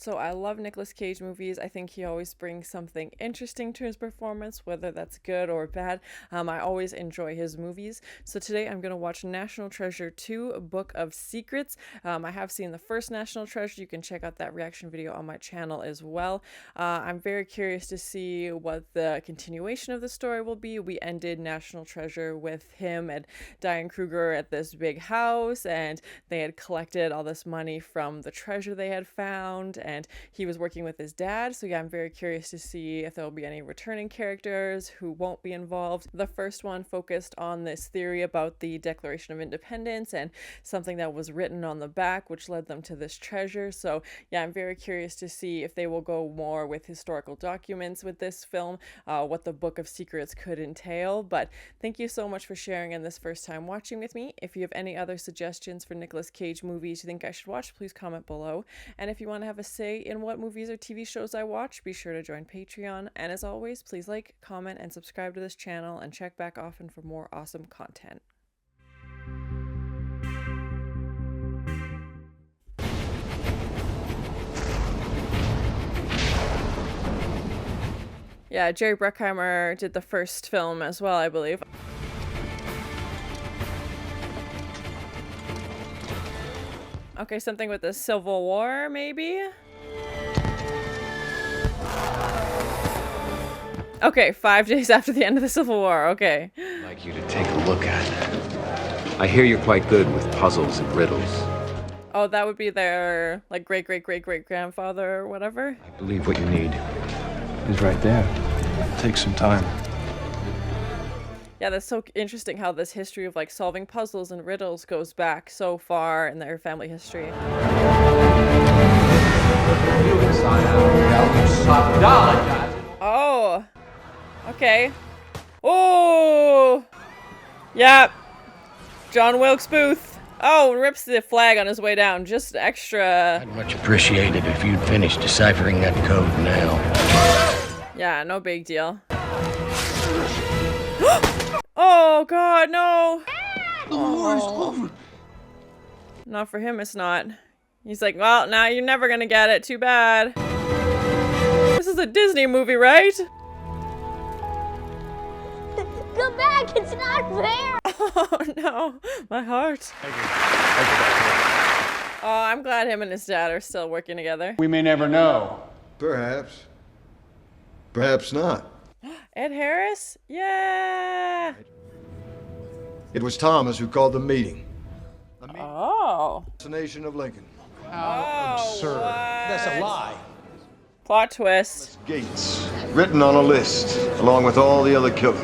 So I love Nicolas Cage movies. I think he always brings something interesting to his performance, whether that's good or bad. I always enjoy his movies. So today I'm going to watch National Treasure 2, A Book of Secrets. I have seen the first National Treasure. You can check out that reaction video on my channel as well. I'm very curious to see what the continuation of the story will be. We ended National Treasure with him and Diane Kruger at this big house, and they had collected all this money from the treasure they had found, and he was working with his dad. So yeah, I'm very curious to see if there will be any returning characters who won't be involved. The first one focused on this theory about the Declaration of Independence and something that was written on the back, which led them to this treasure. So yeah, I'm very curious to see if they will go more with historical documents with this film, what the Book of Secrets could entail. But thank you so much for sharing in this first time watching with me. If you have any other suggestions for Nicolas Cage movies you think I should watch, please comment below. And if you want to have a say in what movies or TV shows I watch, be sure to join Patreon. And as always, please like, comment, and subscribe to this channel, and check back often for more awesome content. Yeah, Jerry Bruckheimer did the first film as well, I believe. Okay, something with the Civil War, maybe? Okay, 5 days after the end of the Civil War, okay. I'd like you to take a look at it. I hear you're quite good with puzzles and riddles. Oh, that would be their, like, great-great-great-great-grandfather or whatever? I believe what you need is right there. Take some time. Yeah, that's so interesting how this history of, like, solving puzzles and riddles goes back so far in their family history. Oh, okay. Oh, yeah, John Wilkes Booth. Oh, rips the flag on his way down. Just extra. I'd much appreciate it if you'd finish deciphering that code now. Yeah, no big deal. Oh God, no! The war is over. Not for him, it's not. He's like, well, now you're never gonna get it. Too bad. This is a Disney movie, right? Go back! It's not fair! Oh no, my heart. Oh, I'm glad him and his dad are still working together. We may never know. Perhaps. Perhaps not. Ed Harris? Yeah! It was Thomas who called the meeting. Oh. Assassination of Lincoln. Absurd. That's a lie. Plot twist. Gates, written on a list, along with all the other killers.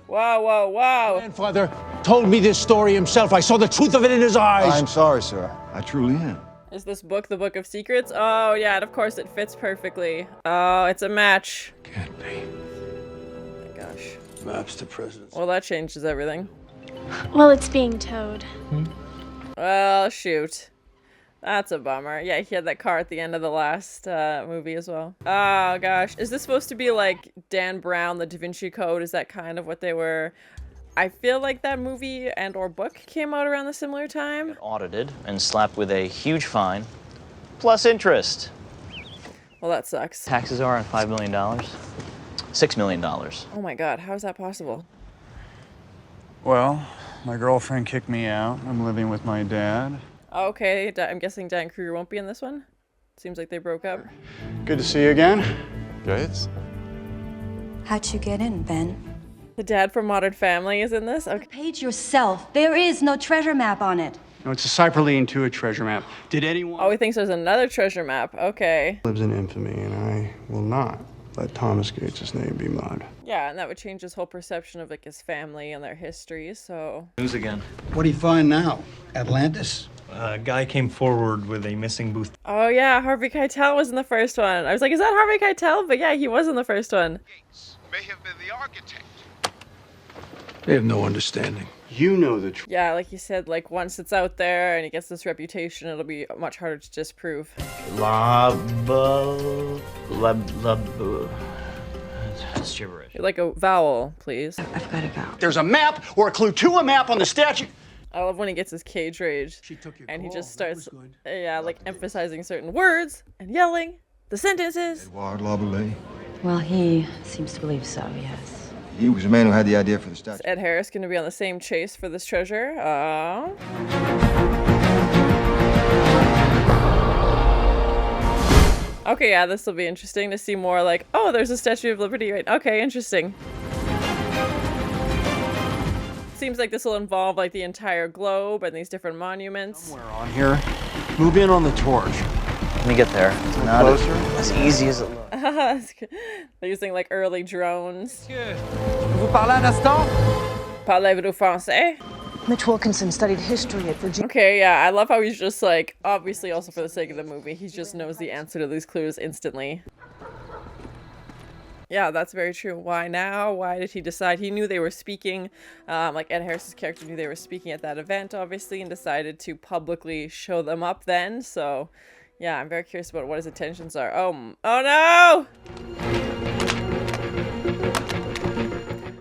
Wow, wow, wow. Grandfather told me this story himself. I saw the truth of it in his eyes. I'm sorry, sir. I truly am. Is this book the Book of Secrets? Oh, yeah, and of course it fits perfectly. Oh, it's a match. Can't be. Oh my gosh. Maps to presidents. Well, that changes everything. Well, it's being towed. Well, shoot. That's a bummer. Yeah, he had that car at the end of the last movie as well. Oh, gosh. Is this supposed to be like Dan Brown, the Da Vinci Code? Is that kind of what they were... I feel like that movie and or book came out around the similar time. Audited and slapped with a huge fine, plus interest. Well, that sucks. Taxes are on $5 million. $6 million. Oh my god, how is that possible? Well, my girlfriend kicked me out. I'm living with my dad. Okay, I'm guessing Diane Kruger won't be in this one. Seems like they broke up. Good to see you again. Good. How'd you get in, Ben? The dad from Modern Family is in this? Okay. The page yourself. There is no treasure map on it. No, it's a Cyperline to a treasure map. Did anyone... Oh, he thinks there's another treasure map. Okay. Lives in infamy, and I will not let Thomas Gates' name be mud. Yeah, and that would change his whole perception of like his family and their history, so... News again. What do you find now? Atlantis? A guy came forward with a missing booth. Oh yeah, Harvey Keitel was in the first one. I was like, is that Harvey Keitel? But yeah, he was in the first one. Gates may have been the architect. They have no understanding. You know the truth. Yeah, like you said, like once it's out there and he gets this reputation, it'll be much harder to disprove. It's gibberish. Like a vowel, please. I've got to go. There's a map or a clue to a map on the statue. I love when he gets his cage rage and he just starts, yeah, like emphasizing certain words and yelling the sentences. Well, he seems to believe so, yes. He was the man who had the idea for the Is statue. Ed Harris going to be on the same chase for this treasure? Okay, yeah, this will be interesting to see more like, oh, there's a Statue of Liberty, right? Okay, interesting. Seems like this will involve like the entire globe and these different monuments. Somewhere on here. Move in on the torch. Let me get there. It's not as easy as it looks. They're using like early drones. Vous parlez un instant? Parlez-vous français? Mitch Wilkinson studied history at Virginia. Okay, yeah, I love how he's just like, obviously also for the sake of the movie, he just knows the answer to these clues instantly. Yeah, that's very true. Why now? Why did he decide? He knew they were speaking, like Ed Harris's character knew they were speaking at that event, obviously, and decided to publicly show them up then, so yeah, I'm very curious about what his intentions are. Oh no!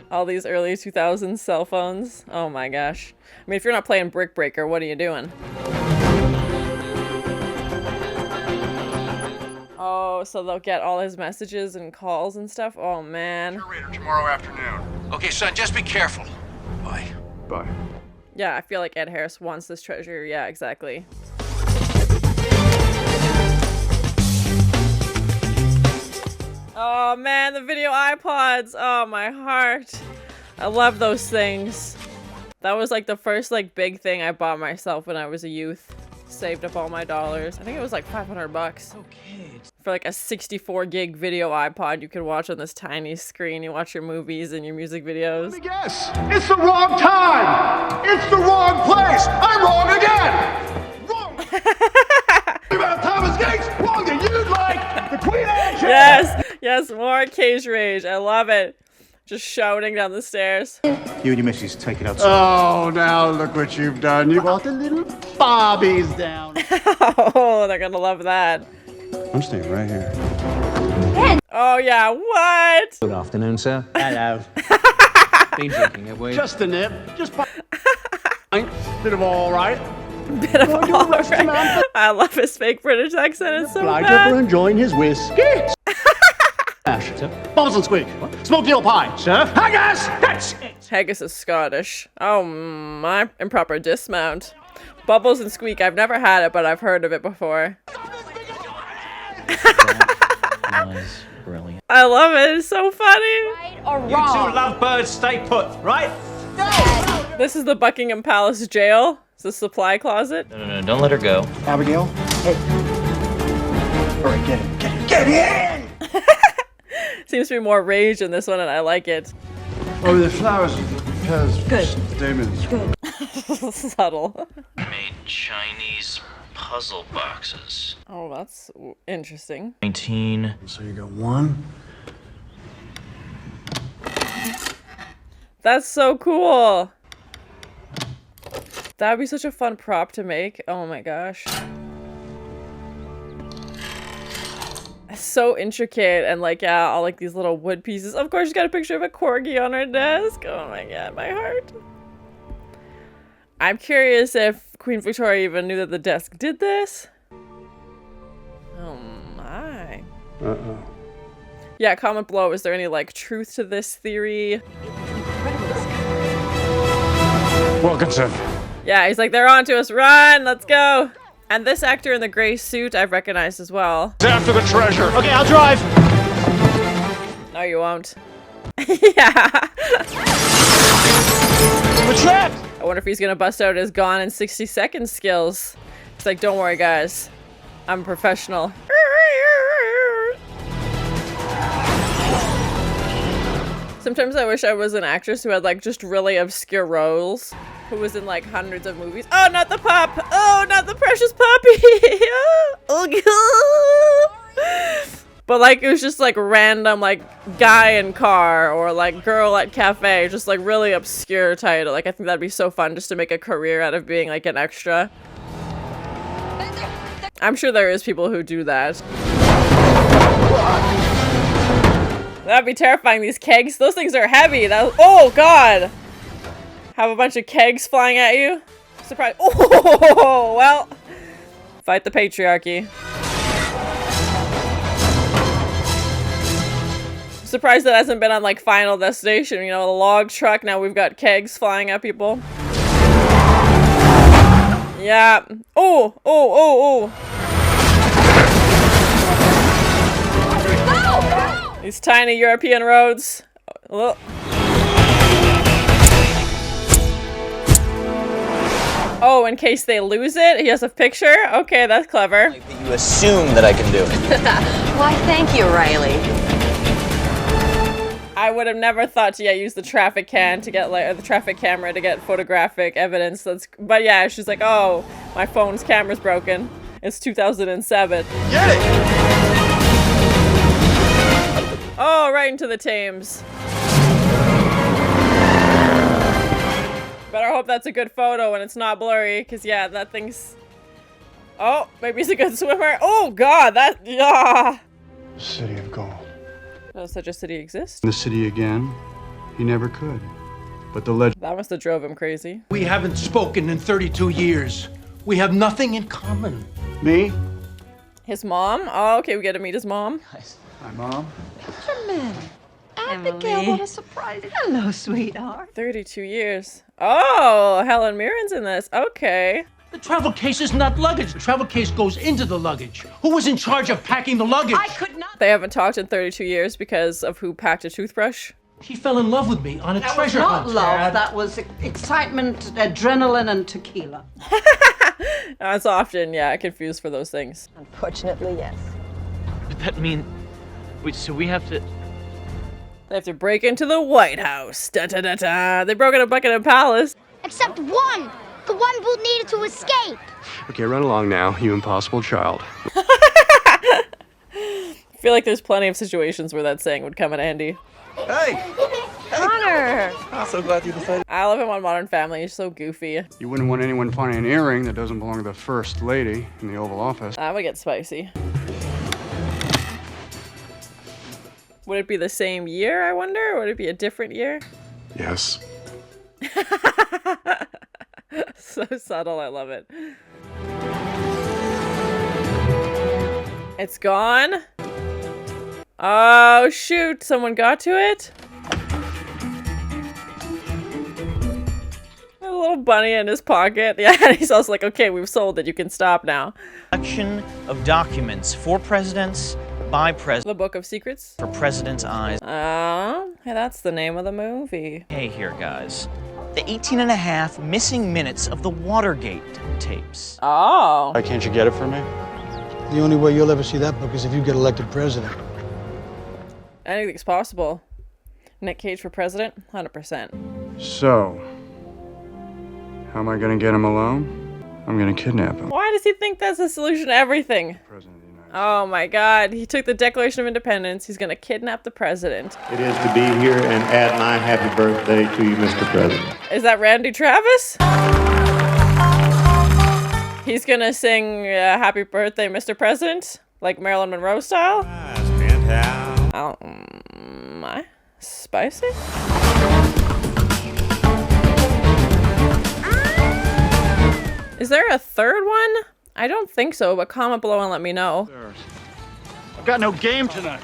All these early 2000s cell phones. Oh my gosh. I mean, if you're not playing Brick Breaker, what are you doing? Oh, so they'll get all his messages and calls and stuff? Oh man. Curator tomorrow afternoon. Okay, son, just be careful. Bye. Bye. Yeah, I feel like Ed Harris wants this treasure. Yeah, exactly. Oh man, the video iPods. Oh, my heart. I love those things. That was like the first like big thing I bought myself when I was a youth. Saved up all my dollars. I think it was like $500. Okay. For like a 64 gig video iPod you could watch on this tiny screen. You watch your movies and your music videos. Let me guess. It's the wrong time. It's the wrong place. I'm wrong again. Wrong. About Thomas Gates. Wrong than you'd like. The Queen Anne. Yes. Yes, more cage rage. I love it. Just shouting down the stairs. You and your missus take it outside. Oh, now look what you've done. You brought the little bobbies down. Oh, they're gonna love that. I'm staying right here. Oh yeah, what? Good afternoon, sir. Hello. Been drinking it, we? Just a nip. Just bit of all right. Bit of all right. I love his fake British accent. It's so Pleasure bad. for enjoying his whiskey. Bubbles and squeak. Smoked eel pie. Sir. Haggis! That's it. Haggis is Scottish. Oh my, improper dismount. Bubbles and Squeak, I've never had it, but I've heard of it before. That was brilliant. I love it, it's so funny. Right or You wrong? two lovebirds stay put, right? This is the Buckingham Palace jail. It's a supply closet. No, don't let her go. Abigail. Hey. All right, get in. Get in. Get in! Seems to be more rage in this one, and I like it. Oh, the flowers has Good. stamens. Good. Subtle. Made Chinese puzzle boxes. Oh, that's interesting. 19. So you got one. That's so cool. That would be such a fun prop to make. Oh my gosh. So intricate and like, yeah, all like these little wood pieces. Of course, she's got a picture of a corgi on her desk. Oh my god, my heart. I'm curious if Queen Victoria even knew that the desk did this. Oh my. Uh-oh. Yeah, comment below. Is there any like truth to this theory? Wilkinson. Yeah, he's like, they're on to us. Run, let's go. And this actor in the gray suit I've recognized as well. After the treasure. Okay, I'll drive. No, you won't. Yeah. We're trapped. I wonder if he's gonna bust out his Gone in 60 Seconds skills. It's like, don't worry, guys. I'm a professional. Sometimes I wish I was an actress who had like just really obscure roles. Who was in like hundreds of movies. Oh, not the pup! Oh, not the precious puppy! Oh, but like it was just like random like guy in car or like girl at cafe, just like really obscure title. Like I think that'd be so fun just to make a career out of being like an extra. I'm sure there is people who do that. That'd be terrifying, these kegs. Those things are heavy. Oh god! Have a bunch of kegs flying at you. Surprise. Oh, well. Fight the patriarchy. Surprised that hasn't been on like Final Destination, you know, the log truck. Now we've got kegs flying at people. Yeah. Oh, oh, oh, oh. These tiny European roads. Oh. Oh, in case they lose it, he has a picture? Okay, that's clever. Like that you assume that I can do it. Why, thank you, Riley. I would have never thought to use the traffic can to get like the traffic camera to get photographic evidence. But yeah, she's like, oh, my phone's camera's broken. It's 2007. Get it! Oh, right into the Thames. Better hope that's a good photo and it's not blurry, because yeah, that thing's... Oh, maybe he's a good swimmer. Oh god, that... Yeah. City of gold. Does such a city exist? The city again, he never could. But the legend... That must have drove him crazy. We haven't spoken in 32 years. We have nothing in common. Me? His mom? Oh, okay, we get to meet his mom. Nice. My mom? Abigail, what a surprise. Hello, sweetheart. 32 years. Oh, Helen Mirren's in this. Okay. The travel case is not luggage. The travel case goes into the luggage. Who was in charge of packing the luggage? I could not. They haven't talked in 32 years because of who packed a toothbrush. She fell in love with me on a treasure That hunt. was not love. That was excitement, adrenaline, and tequila. That's often, yeah, confused for those things. Unfortunately, yes. But that mean... Wait, so we have to... They have to break into the White House. Da da da da. They broke into Buckingham Palace. Except one. The one Boot needed to escape. Okay, run along now, you impossible child. I feel like there's plenty of situations where that saying would come in handy. Hey! Connor! I'm so glad you decided. I love him on Modern Family. He's so goofy. You wouldn't want anyone finding an earring that doesn't belong to the First Lady in the Oval Office. That would get spicy. Would it be the same year, I wonder? Or would it be a different year? Yes. So subtle, I love it. It's gone? Oh, shoot. Someone got to it? A little bunny in his pocket. Yeah, and he's also like, okay, we've sold it. You can stop now. Collection of documents for presidents, by presidents. The Book of Secrets? For presidents' eyes. Oh, hey, that's the name of the movie. Hey here, guys. The 18 and a half missing minutes of the Watergate tapes. Oh. Why can't you get it for me? The only way you'll ever see that book is if you get elected president. Anything's possible. Nick Cage for president? 100%. So, how am I gonna get him alone? I'm gonna kidnap him. Why does he think that's the solution to everything? President of the United States. Oh my god, he took the Declaration of Independence. He's gonna kidnap the president. It is to be here and add my happy birthday to you, Mr. President. Is that Randy Travis? He's gonna sing Happy Birthday, Mr. President? Like Marilyn Monroe style? Oh, my. Spicy? Is there a third one? I don't think so, but comment below and let me know. I've got no game tonight.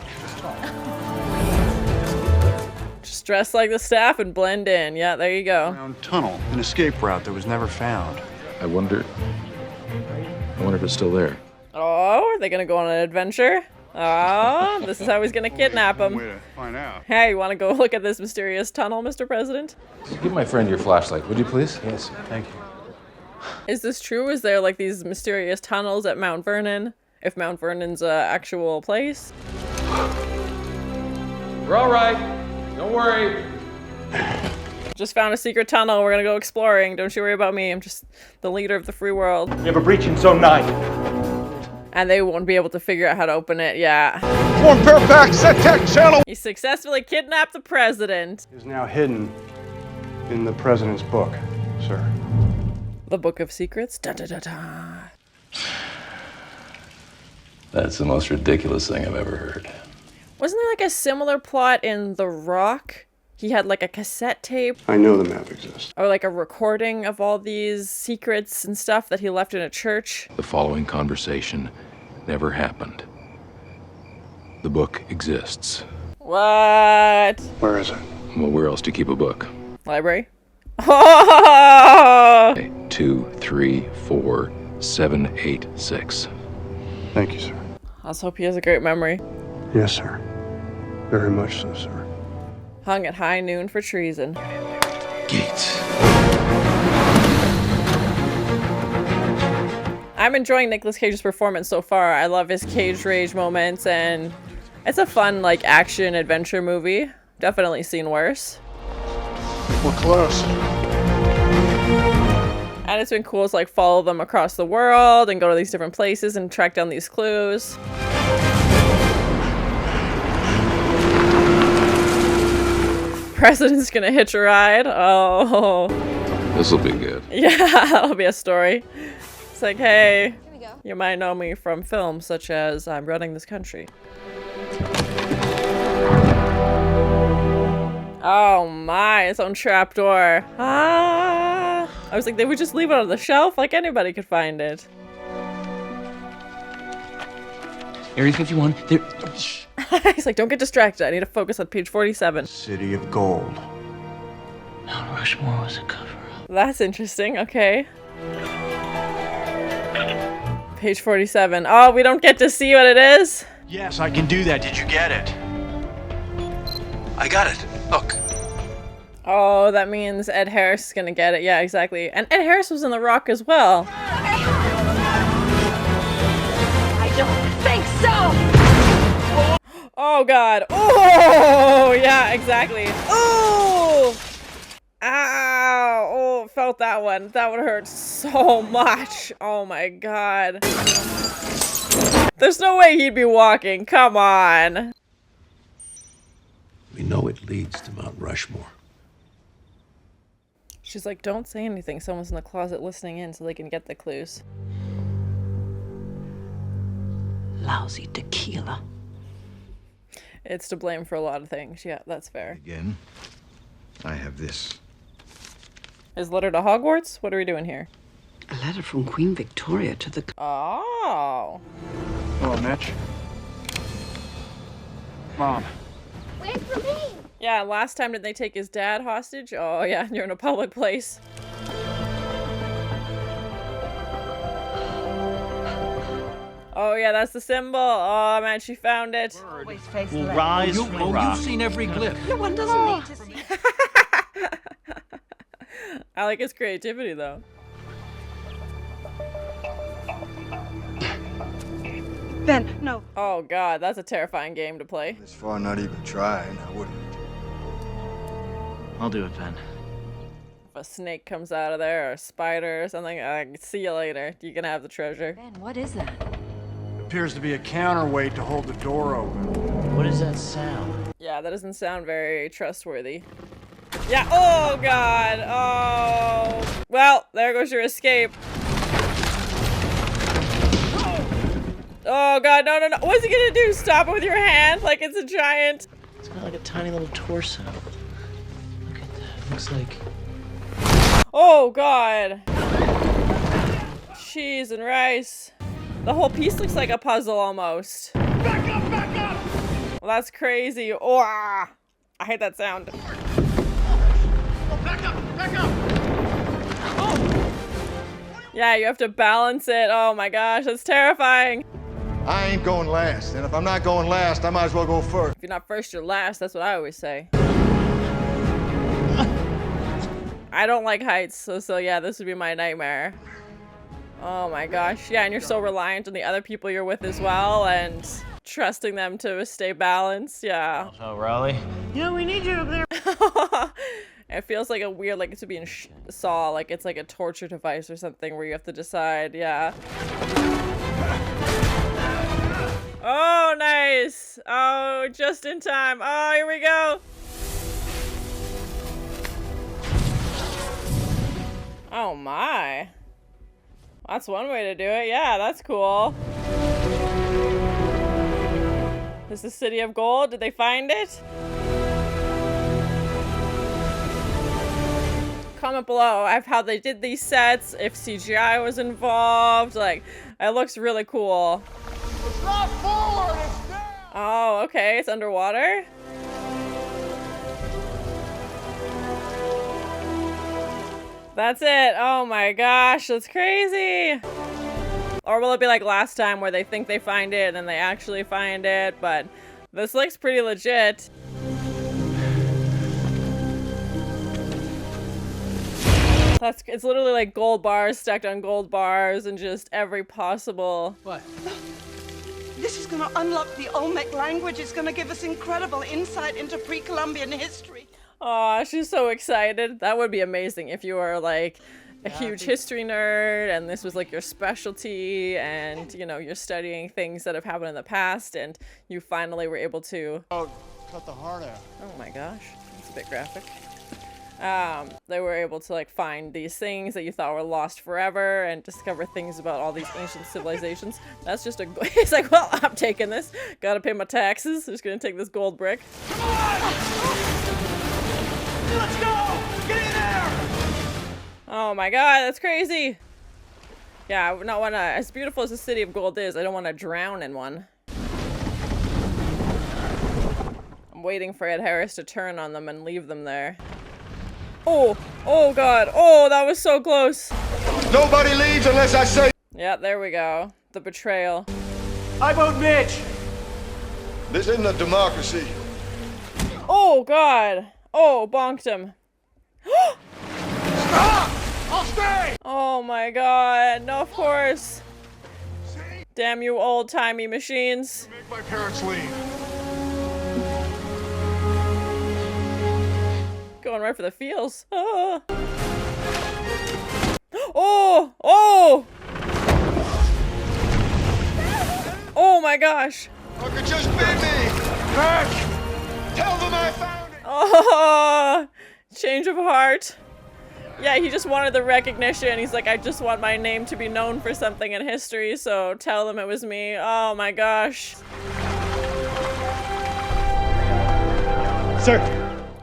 Just dress like the staff and blend in. Yeah, there you go. Round tunnel, an escape route that was never found. I wonder if it's still there. Oh, are they gonna go on an adventure? Oh, this is how he's gonna kidnap him. Way to find out. Hey, you wanna go look at this mysterious tunnel, Mr. President? Give my friend your flashlight, would you please? Yes, thank you. Is this true? Is there like these mysterious tunnels at Mount Vernon? If Mount Vernon's a actual place? We're all right. Don't worry. Just found a secret tunnel. We're gonna go exploring. Don't you worry about me. I'm just the leader of the free world. You have a breach in Zone 9. And they won't be able to figure out how to open it. Yeah. Form Fairfax, set tech channel. He successfully kidnapped the president. Is now hidden in the president's book, sir. The Book of Secrets? Da da da da. That's the most ridiculous thing I've ever heard. Wasn't there like a similar plot in The Rock he had like a cassette tape. I know the map exists. Or like a recording of all these secrets and stuff that he left in a church. The following conversation never happened. The book exists. What? Where is it? Well, where else to keep a book? Library? Oh! 2, 3, 4, 7, 8, 6. Thank you, sir. Let's hope he has a great memory. Yes, sir. Very much so, sir. Hung at high noon for treason. Gates. I'm enjoying Nicolas Cage's performance so far. I love his cage rage moments, and it's a fun, like, action adventure movie. Definitely seen worse. We're close. And it's been cool to, like, follow them across the world and go to these different places and track down these clues. President's gonna hitch a ride. Oh. This'll be good. Yeah, that'll be a story. It's like, hey, you might know me from films such as I'm Running This Country. Oh my, its own trapdoor. Ah! I was like, they would just leave it on the shelf, like anybody could find it. Area 51, there... He's like, don't get distracted. I need to focus on page 47. City of Gold. Mount Rushmore was a cover-up. That's interesting, okay. Page 47. Oh, we don't get to see what it is? Yes, I can do that. Did you get it? I got it. Look. Oh, that means Ed Harris is gonna get it. Yeah, exactly. And Ed Harris was in The Rock as well. I don't think so! Oh god. Oh, yeah, exactly. Oh! Ow! Oh, felt that one. That one hurt so much. Oh my god. There's no way he'd be walking. Come on. We know it leads to Mount Rushmore. She's like, don't say anything. Someone's in the closet listening in so they can get the clues. Lousy tequila. It's to blame for a lot of things. Yeah, that's fair. Again, I have this. His letter to Hogwarts? What are we doing here? A letter from Queen Victoria to the... Oh. Hello, Mitch. Mom. Wait for me! Yeah, last time did they take his dad hostage? Oh yeah, you're in a public place. Oh yeah, that's the symbol. Oh man, she found it. We'll rise from the rock. You've seen every glyph. No one doesn't need to see... I like his creativity though. Ben, no. Oh god, that's a terrifying game to play. This far, not even trying, I wouldn't. I'll do it, Ben. If a snake comes out of there, or a spider or something, see you later. You can have the treasure. Ben, what is that? Appears to be a counterweight to hold the door open. What does that sound? Yeah, that doesn't sound very trustworthy. Yeah, oh god, oh. Well, there goes your escape. Oh god, no, no, no. What's he gonna do? Stop it with your hand like it's a giant... It's got like a tiny little torso. Look at that. Looks like... Oh god. Cheese and rice. The whole piece looks like a puzzle almost. Back up, back up! Well, that's crazy. Oh, I hate that sound. Oh, back up, back up! Yeah, you have to balance it. Oh my gosh, that's terrifying. I ain't going last, and if I'm not going last, I might as well go first. If you're not first, you're last. That's what I always say. I don't like heights, so yeah, this would be my nightmare. Oh my gosh. Yeah, and you're so reliant on the other people you're with as well, and trusting them to stay balanced. Yeah. Oh, Raleigh? Yeah, we need you up there. It feels like a weird, like it's being Saw, like it's like a torture device or something where you have to decide. Yeah. Oh, nice. Oh, just in time. Oh, here we go. Oh my. That's one way to do it. Yeah, that's cool. This is City of Gold. Did they find it? comment below of how they did these sets, if CGI was involved. Like, it looks really cool. It's not forward, it's down! Oh, okay, it's underwater. That's it. Oh my gosh, that's crazy. Or will it be like last time where they think they find it and then they actually find it? But this looks pretty legit. It's literally like gold bars stacked on gold bars and just every possible. What? This is going to unlock the Olmec language. It's going to give us incredible insight into pre-Columbian history. Aw, she's so excited. That would be amazing if you were like a huge history nerd and this was like your specialty and, you know, you're studying things that have happened in the past and you finally were able to... Oh, cut the heart out. Oh my gosh, that's a bit graphic. They were able to like find these things that you thought were lost forever and discover things about all these ancient civilizations. That's just a... He's like, well, I'm taking this. Gotta pay my taxes. Just gonna take this gold brick. Come on! Let's go! Get in there! Oh my god, that's crazy. Yeah, I would not wanna... As beautiful as the City of Gold is, I don't want to drown in one. I'm waiting for Ed Harris to turn on them and leave them there. Oh, oh god, oh, that was so close. Nobody leaves unless I say. Yeah, there we go. The betrayal. I vote Mitch. This isn't a democracy. Oh god. Oh, bonked him. Stop! I'll stay. Oh my god, no, of course. Damn you old-timey machines. Make my parents leave. Going right for the feels. Ah. Oh! Oh! Oh my gosh! Or could just be me. Back. Tell them I found it. Oh! Change of heart. Yeah, he just wanted the recognition. He's like, I just want my name to be known for something in history, so tell them it was me. Oh my gosh. Sir.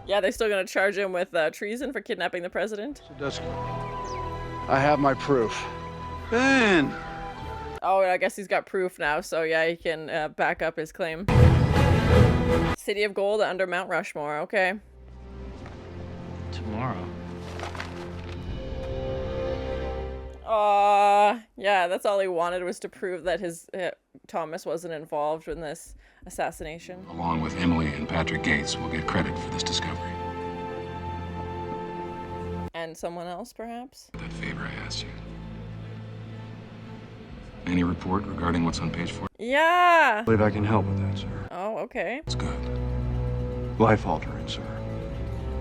Yeah, they're still gonna charge him with treason for kidnapping the president. Sadusky, I have my proof. Ben! Oh, I guess he's got proof now, so yeah, he can back up his claim. City of Gold under Mount Rushmore, okay. Tomorrow. Yeah, that's all he wanted was to prove that his Thomas wasn't involved in this assassination. Along with Emily and Patrick Gates, will get credit for this discovery. And someone else, perhaps? That favor I asked you. Any report regarding what's on page 4? Yeah! I believe I can help with that, sir. Oh, okay. It's good. Life-altering, sir.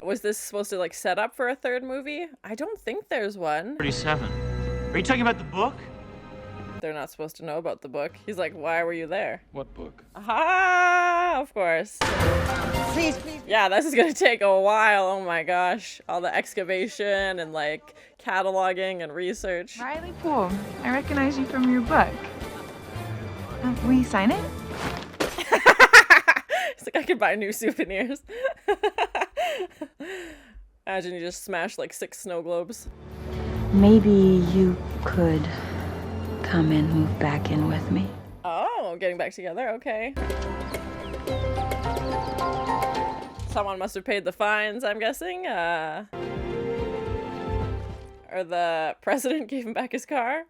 Was this supposed to, like, set up for a third movie? I don't think there's one. 37. Are you talking about the book? They're not supposed to know about the book. He's like, why were you there? What book? Aha! Of course. Please, please. Yeah, this is gonna take a while. Oh my gosh. All the excavation and, like, cataloging and research. Riley Poole, I recognize you from your book. Will you sign it? It's like, I could buy new souvenirs. Imagine you just smashed like 6 snow globes. Maybe you could come and move back in with me. Oh, getting back together, okay. Someone must have paid the fines, I'm guessing. Or the president gave him back his car.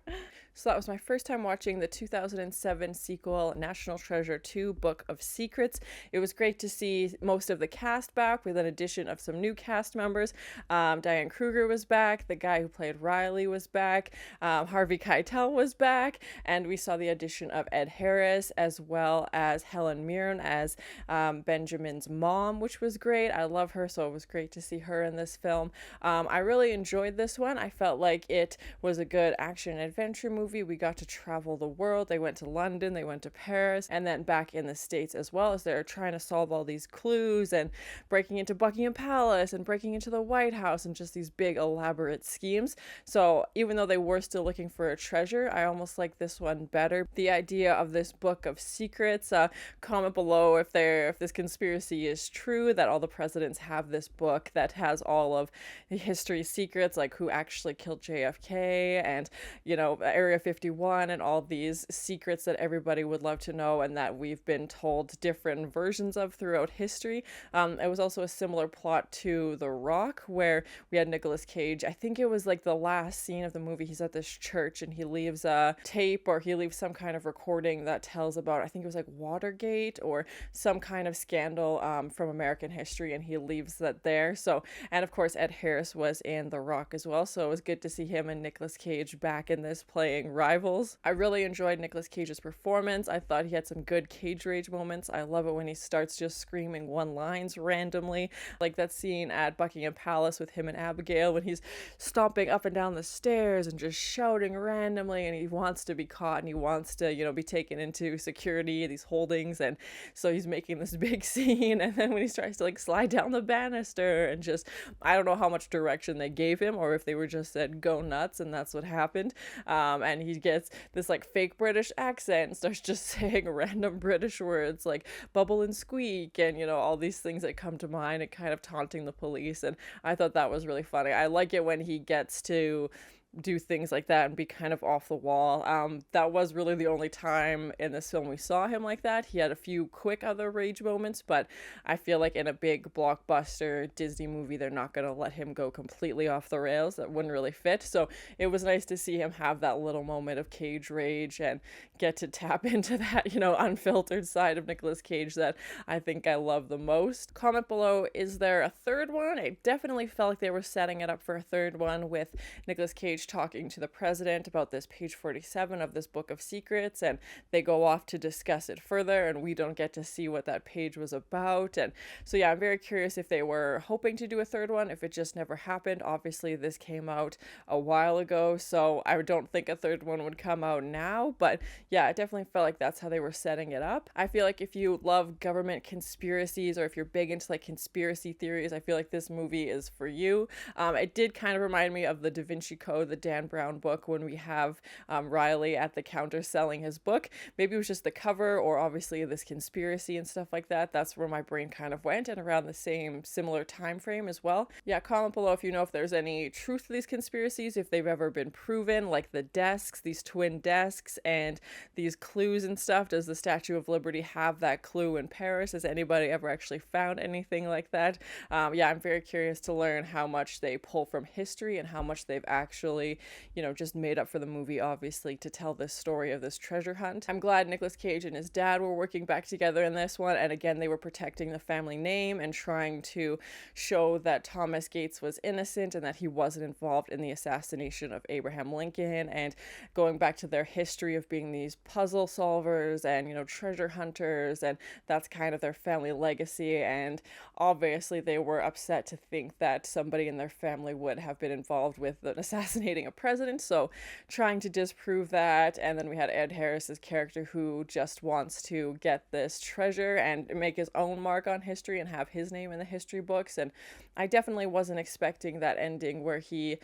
So that was my first time watching the 2007 sequel, National Treasure 2, Book of Secrets. It was great to see most of the cast back with an addition of some new cast members. Diane Kruger was back. The guy who played Riley was back. Harvey Keitel was back. And we saw the addition of Ed Harris as well as Helen Mirren as Benjamin's mom, which was great. I love her, so it was great to see her in this film. I really enjoyed this one. I felt like it was a good action adventure movie movie, we got to travel the world. They went to London, they went to Paris, and then back in the States as well, as they're trying to solve all these clues and breaking into Buckingham Palace and breaking into the White House and just these big elaborate schemes. So even though they were still looking for a treasure, I almost like this one better. The idea of this book of secrets, comment below if this conspiracy is true, that all the presidents have this book that has all of the history secrets, like who actually killed JFK and, you know, Area 51 and all these secrets that everybody would love to know and that we've been told different versions of throughout history. It was also a similar plot to The Rock, where we had Nicolas Cage. I think it was like the last scene of the movie, he's at this church and he leaves a tape, or he leaves some kind of recording that tells about, I think it was like Watergate or some kind of scandal from American history, and he leaves that there. So, and of course Ed Harris was in The Rock as well, so it was good to see him and Nicolas Cage back in this playing rivals. I really enjoyed Nicolas Cage's performance. I thought he had some good cage rage moments. I love it when he starts just screaming one-lines randomly, like that scene at Buckingham Palace with him and Abigail when he's stomping up and down the stairs and just shouting randomly, and he wants to be caught and he wants to, you know, be taken into security, these holdings, and so he's making this big scene. And then when he tries to like slide down the banister and just, I don't know how much direction they gave him or if they were just said go nuts and that's what happened, and he gets this like fake British accent and starts just saying random British words like bubble and squeak and, you know, all these things that come to mind and kind of taunting the police. And I thought that was really funny. I like it when he gets to do things like that and be kind of off the wall. That was really the only time in this film we saw him like that. He had a few quick other rage moments, but I feel like in a big blockbuster Disney movie, they're not going to let him go completely off the rails. That wouldn't really fit. So it was nice to see him have that little moment of cage rage and get to tap into that, you know, unfiltered side of Nicolas Cage that I think I love the most. Comment below, is there a third one? It definitely felt like they were setting it up for a third one with Nicolas Cage talking to the president about this page 47 of this book of secrets, and they go off to discuss it further and we don't get to see what that page was about. And so yeah, I'm very curious if they were hoping to do a third one, if it just never happened. Obviously this came out a while ago, so I don't think a third one would come out now, but yeah, it definitely felt like that's how they were setting it up. I feel like if you love government conspiracies or if you're big into like conspiracy theories, I feel like this movie is for you. It did kind of remind me of the Da Vinci Code, the Dan Brown book, when we have Riley at the counter selling his book. Maybe it was just the cover or obviously this conspiracy and stuff like that. That's where my brain kind of went, and around the same similar time frame as well. Yeah, comment below if you know if there's any truth to these conspiracies, if they've ever been proven, like the desks, these twin desks and these clues and stuff. Does the Statue of Liberty have that clue in Paris? Has anybody ever actually found anything like that? Yeah, I'm very curious to learn how much they pull from history and how much they've actually, you know, just made up for the movie, obviously, to tell this story of this treasure hunt. I'm glad Nicolas Cage and his dad were working back together in this one, and again, they were protecting the family name and trying to show that Thomas Gates was innocent and that he wasn't involved in the assassination of Abraham Lincoln, and going back to their history of being these puzzle solvers and, you know, treasure hunters, and that's kind of their family legacy. And obviously they were upset to think that somebody in their family would have been involved with an assassinating a president, so trying to disprove that. And then we had Ed Harris's character who just wants to get this treasure and make his own mark on history and have his name in the history books. And I definitely wasn't expecting that ending where he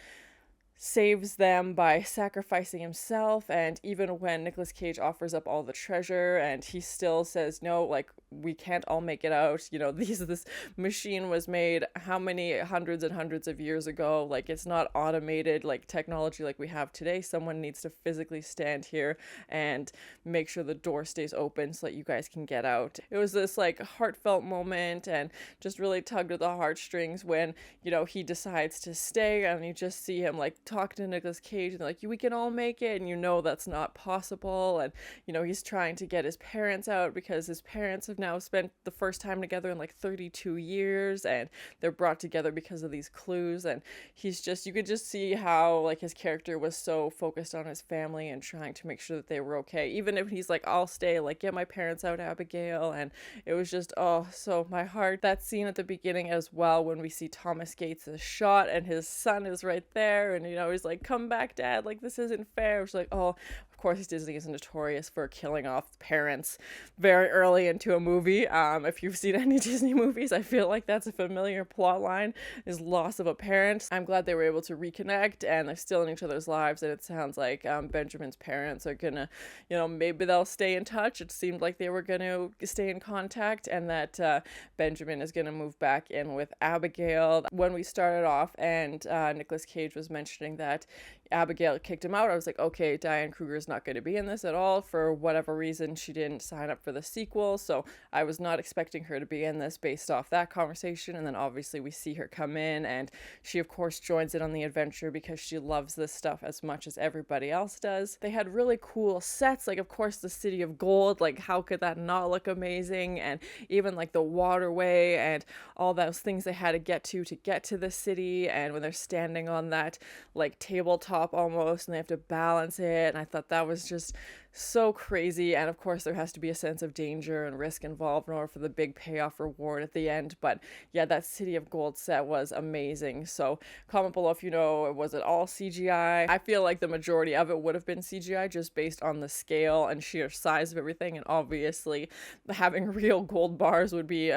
saves them by sacrificing himself. And even when Nicolas Cage offers up all the treasure and he still says no, like, we can't all make it out, you know, this machine was made how many hundreds and hundreds of years ago, like it's not automated like technology like we have today. Someone needs to physically stand here and make sure the door stays open so that you guys can get out. It was this like heartfelt moment and just really tugged at the heartstrings when, you know, he decides to stay, and you just see him like talk to Nicolas Cage and like, we can all make it, and you know that's not possible. And, you know, he's trying to get his parents out because his parents have now spent the first time together in like 32 years, and they're brought together because of these clues. And he's just, you could just see how like his character was so focused on his family and trying to make sure that they were okay, even if he's like, I'll stay, like, get my parents out, Abigail. And it was just, oh, so my heart. That scene at the beginning as well, when we see Thomas Gates is shot and his son is right there, and, you you know, he's like, come back, Dad, like, this isn't fair. She's like, oh, of course Disney is notorious for killing off parents very early into a movie. If you've seen any Disney movies, I feel like that's a familiar plot line, is loss of a parent. I'm glad they were able to reconnect, and they're still in each other's lives, and it sounds like Benjamin's parents are gonna, you know, maybe they'll stay in touch. It seemed like they were gonna stay in contact, and that Benjamin is gonna move back in with Abigail. When we started off and Nicolas Cage was mentioning that Abigail kicked him out, I was like, okay, Diane Kruger's not going to be in this at all. For whatever reason, she didn't sign up for the sequel, so I was not expecting her to be in this based off that conversation. And then obviously we see her come in, and she of course joins in on the adventure because she loves this stuff as much as everybody else does. They had really cool sets, like of course the City of Gold, like how could that not look amazing, and even like the waterway and all those things they had to get to the city, and when they're standing on that like tabletop almost and they have to balance it, and I thought that was just so crazy. And of course there has to be a sense of danger and risk involved in order for the big payoff reward at the end. But yeah, that City of Gold set was amazing. So comment below if you know, was it all CGI? I feel like the majority of it would have been CGI just based on the scale and sheer size of everything, and obviously having real gold bars would be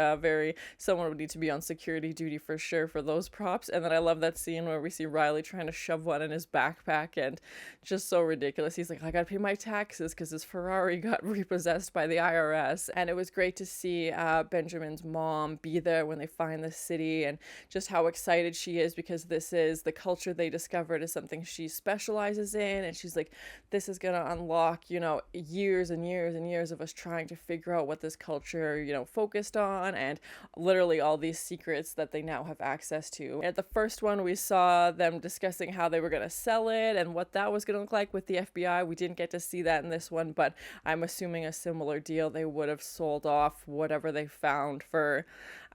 someone would need to be on security duty for sure for those props. And then I love that scene where we see Riley trying to shove one in his backpack, and just so ridiculous. He's like, I gotta pay my taxes because his Ferrari got repossessed by the IRS. And it was great to see Benjamin's mom be there when they find the city, and just how excited she is because this is the culture they discovered is something she specializes in, and she's like, this is gonna unlock, you know, years and years and years of us trying to figure out what this culture, you know, focused on, and literally all these secrets that they now have access to. At the first one we saw them discussing how they were gonna sell it and what that was gonna look like with the FBI. We didn't get to see that in this one, but I'm assuming a similar deal. They would have sold off whatever they found for,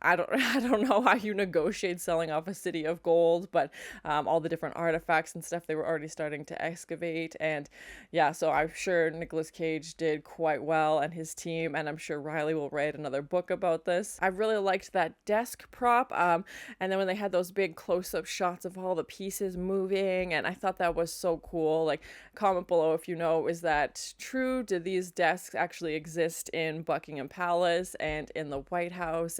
I don't know how you negotiate selling off a City of Gold, but all the different artifacts and stuff they were already starting to excavate. And yeah, so I'm sure Nicolas Cage did quite well and his team, and I'm sure Riley will write another book about this. I really liked that desk prop, and then when they had those big close-up shots of all the pieces moving, and I thought that was so cool. Like, comment below if you know, is that true? Did these desks actually exist in Buckingham Palace and in the White House,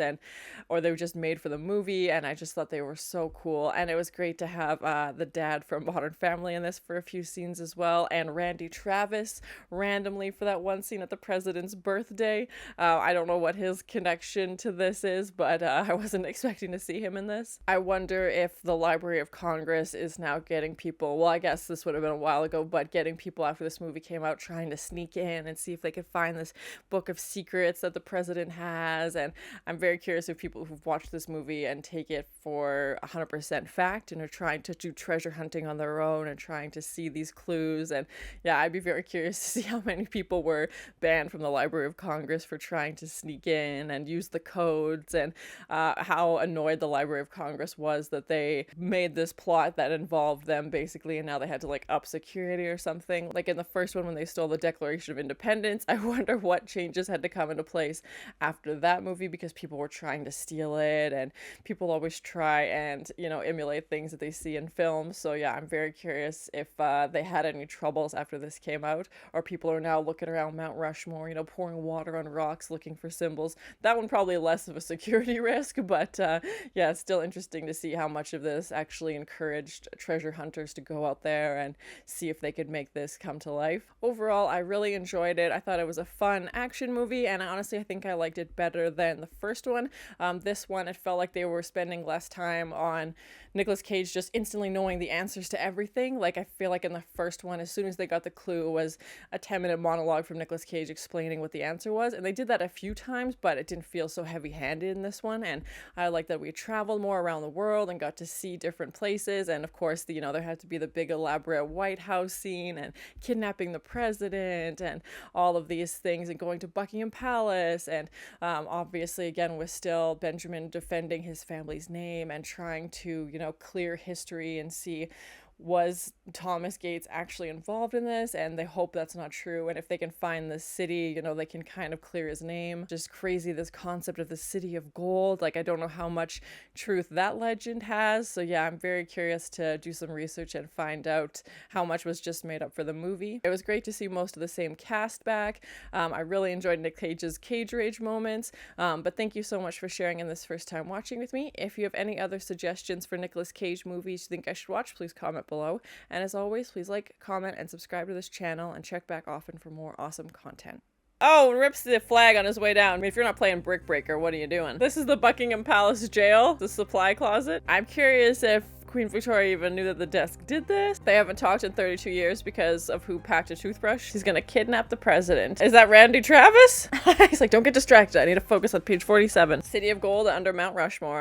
or they were just made for the movie? And I just thought they were so cool. And it was great to have the dad from Modern Family in this for a few scenes as well, and Randy Travis randomly for that one scene at the president's birthday. I don't know what his connection to this is, but I wasn't expecting to see him in this. I wonder if the Library of Congress is now getting people, well, I guess this would have been a while ago, but getting people after this movie came out trying to sneak in and see if they could find this book of secrets that the president has. And I'm very curious if people who've watched this movie and take it for 100% fact and are trying to do treasure hunting on their own and trying to see these clues. And yeah, I'd be very curious to see how many people were banned from the Library of Congress for trying to sneak in and use the codes, and how annoyed the Library of Congress was that they made this plot that involved them basically, and now they had to like up security or something. Like in the first one when they stole the Declaration of Independence, I wonder what changes had to come into place after that movie, because people were trying to steal it, and people always try and, you know, emulate things that they see in films. So yeah, I'm very curious if they had any troubles after this came out, or people are now looking around Mount Rushmore, you know, pouring water on rocks looking for symbols. That one probably less of a security risk, but yeah, it's still interesting to see how much of this actually encouraged treasure hunters to go out there and see if they could make this come to life. Overall, I really enjoyed it. I thought it was a fun action movie, and honestly I think I liked it better than the first one. This one, it felt like they were spending less time on Nicolas Cage just instantly knowing the answers to everything. Like, I feel like in the first one, as soon as they got the clue, it was a 10-minute monologue from Nicolas Cage explaining what the answer was, and they did that a few times, but it didn't feel so heavy-handed in this one. And I like that we traveled more around the world and got to see different places, and of course, you know, there had to be the big elaborate White House scene and kidnapping the president and all of these things, and going to Buckingham Palace, and obviously again with still Benjamin defending his family's name and trying to, you know, clear history and see was Thomas Gates actually involved in this, and they hope that's not true. And if they can find the city, you know, they can kind of clear his name. Just crazy, this concept of the city of gold. Like, I don't know how much truth that legend has. So yeah, I'm very curious to do some research and find out how much was just made up for the movie. It was great to see most of the same cast back. I really enjoyed Nick Cage's cage rage moments. But thank you so much for sharing in this first time watching with me. If you have any other suggestions for Nicolas Cage movies you think I should watch, please comment below. And as always, please like, comment, and subscribe to this channel, and check back often for more awesome content. Oh, rips the flag on his way down. I mean, if you're not playing Brick Breaker, what are you doing? This is the Buckingham Palace jail, the supply closet. I'm curious if Queen Victoria even knew that the desk did this. They haven't talked in 32 years because of who packed a toothbrush. He's gonna kidnap the president. Is that Randy Travis? He's like, don't get distracted. I need to focus on page 47. City of Gold under Mount Rushmore.